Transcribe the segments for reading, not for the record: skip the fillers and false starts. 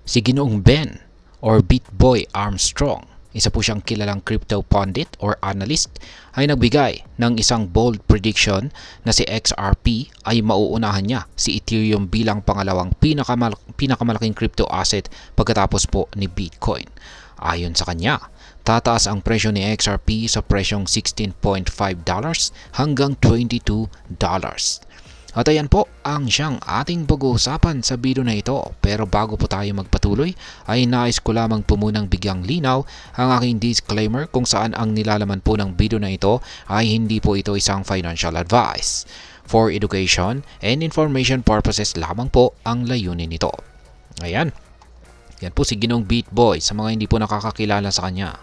Si Ginoong Ben or BitBoy Armstrong, isa po siyang kilalang crypto pundit or analyst, ay nagbigay ng isang bold prediction na si XRP ay mauunahan niya si Ethereum bilang pangalawang pinakamalaking crypto asset pagkatapos po ni Bitcoin. Ayon sa kanya, tataas ang presyo ni XRP sa presyong $16.5 hanggang $22. At ayan po ang siyang ating pag-uusapan sa video na ito. Pero bago po tayo magpatuloy ay nais ko lamang po munang bigyang linaw ang aking disclaimer kung saan ang nilalaman po ng video na ito ay hindi po ito isang financial advice. For education and information purposes lamang po ang layunin nito. Ayan. Yan po si Ginoong BitBoy sa mga hindi po nakakakilala sa kanya.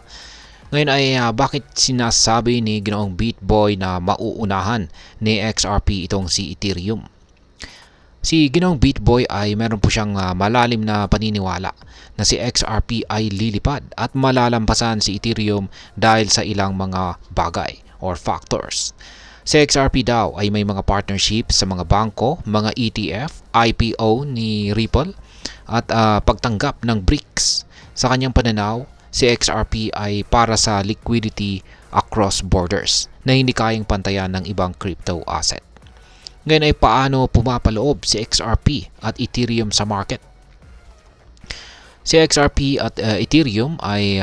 Ngayon ay bakit sinasabi ni Ginoong BitBoy na mauunahan ni XRP itong si Ethereum? Si Ginoong BitBoy ay meron po siyang malalim na paniniwala na si XRP ay lilipad at malalampasan si Ethereum dahil sa ilang mga bagay or factors. Si XRP daw ay may mga partnership sa mga bangko, mga ETF, IPO ni Ripple at pagtanggap ng BRICS. Sa kanyang pananaw, si XRP ay para sa liquidity across borders na hindi kayang pantayan ng ibang crypto asset. Ngayon ay paano pumapaloob si XRP at Ethereum sa market? Si XRP at Ethereum ay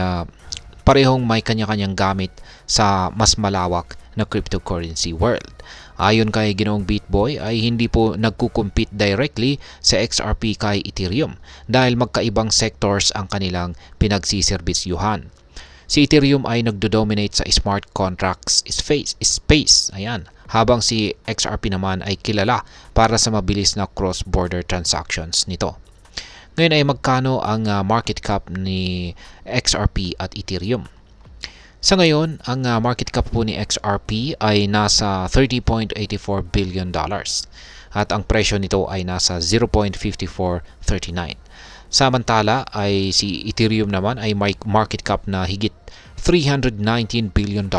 parehong may kanya-kanyang gamit sa mas malawak na cryptocurrency world. Ayon kay Ginoong BitBoy ay hindi po nagkukumpete directly sa XRP kay Ethereum dahil magkaibang sectors ang kanilang pinagsiserbisyuhan. Si Ethereum ay nagdo-dominate sa smart contracts space. Ayan. Habang si XRP naman ay kilala para sa mabilis na cross-border transactions nito. Ngayon ay magkano ang market cap ni XRP at Ethereum? Sa ngayon, ang market cap po ni XRP ay nasa $30.84 billion at ang presyo nito ay nasa 0.5439. Samantala ay si Ethereum naman ay may market cap na higit $319 billion.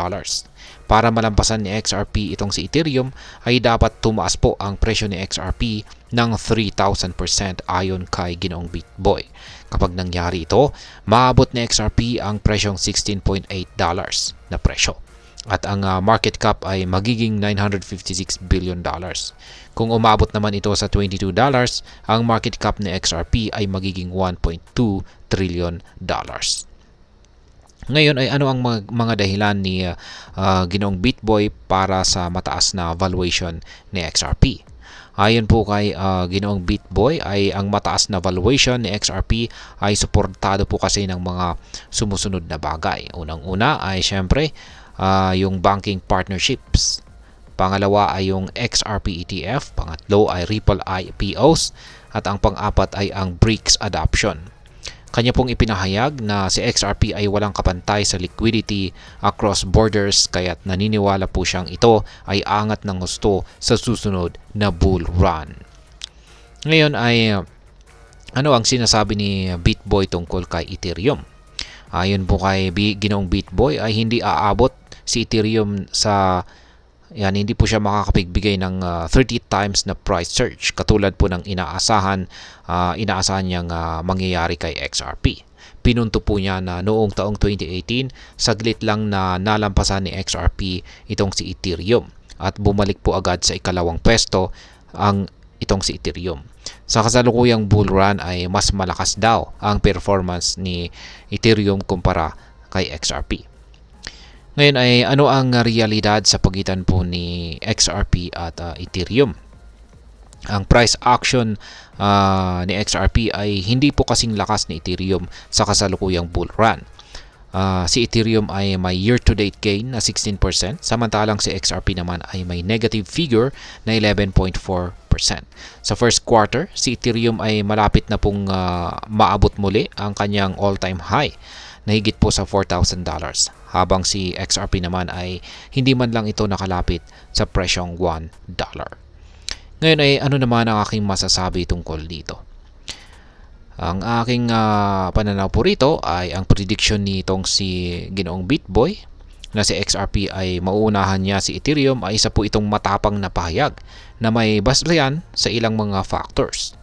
Para malampasan ni XRP itong si Ethereum ay dapat tumaas po ang presyo ni XRP ng 3,000% ayon kay Ginoong BitBoy. Kapag nangyari ito, maabot ni XRP ang presyong $16.8 na presyo. At ang market cap ay magiging $956 billion. Kung umabot naman ito sa $22, ang market cap ni XRP ay magiging $1.2 trillion. Ngayon ay ano ang mga dahilan ni Ginoong BitBoy para sa mataas na valuation ni XRP? Ayon po kay Ginoong BitBoy ay ang mataas na valuation ni XRP ay suportado po kasi ng mga sumusunod na bagay. Unang-una ay syempre yung banking partnerships. Pangalawa ay yung XRP ETF. Pangatlo ay Ripple IPOs. At ang pang-apat ay ang BRICS adoption. Kanya pong ipinahayag na si XRP ay walang kapantay sa liquidity across borders kaya't naniniwala po siyang ito ay angat ng husto sa susunod na bull run. Ngayon ay ano ang sinasabi ni BitBoy tungkol kay Ethereum? Ayon po kay Ginoong BitBoy ay hindi aabot si Ethereum sa hindi po siya makakapagbigay ng 30 times na price surge katulad po ng inaasahan niyang mangyayari kay XRP. Pinunto po niya na noong taong 2018, saglit lang na nalampasan ni XRP itong si Ethereum at bumalik po agad sa ikalawang pwesto ang itong si Ethereum. Sa kasalukuyang bull run ay mas malakas daw ang performance ni Ethereum kumpara kay XRP. Ngayon ay ano ang realidad sa pagitan po ni XRP at Ethereum? Ang price action ni XRP ay hindi po kasing lakas ni Ethereum sa kasalukuyang bull run. Si Ethereum ay may year-to-date gain na 16%, samantalang si XRP naman ay may negative figure na 11.4%. Sa first quarter, si Ethereum ay malapit na pong maabot muli ang kanyang all-time high na higit po sa $4,000 habang si XRP naman ay hindi man lang ito nakalapit sa presyong $1. Ngayon ay ano naman ang aking masasabi tungkol dito? Ang aking pananaw po rito ay ang prediction nitong si Ginoong BitBoy na si XRP ay mauunahan niya si Ethereum ay isa po itong matapang na pahayag na may basehan sa ilang mga factors.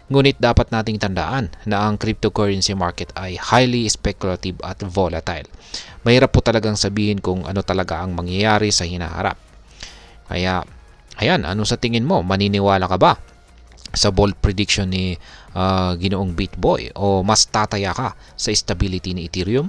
Ngunit dapat nating tandaan na ang cryptocurrency market ay highly speculative at volatile. Mahirap po talagang sabihin kung ano talaga ang mangyayari sa hinaharap. Kaya, ayan, ano sa tingin mo? Maniniwala ka ba sa bold prediction ni Ginoong BitBoy o mas tataya ka sa stability ni Ethereum?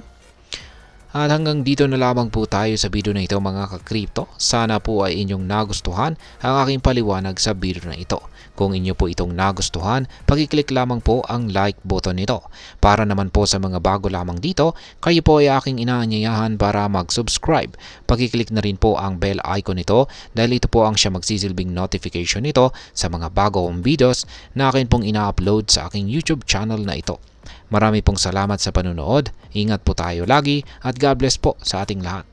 At hanggang dito na lamang po tayo sa video na ito mga ka-crypto. Sana po ay inyong nagustuhan ang aking paliwanag sa video na ito. Kung inyo po itong nagustuhan, pakiclick lamang po ang like button nito. Para naman po sa mga bago lamang dito, kayo po ay aking inaanyayahan para mag-subscribe. Pakiclick na rin po ang bell icon nito dahil ito po ang siya magsisilbing notification nito sa mga bagong videos na akin pong ina-upload sa aking YouTube channel na ito. Marami pong salamat sa panunood, ingat po tayo lagi at God bless po sa ating lahat.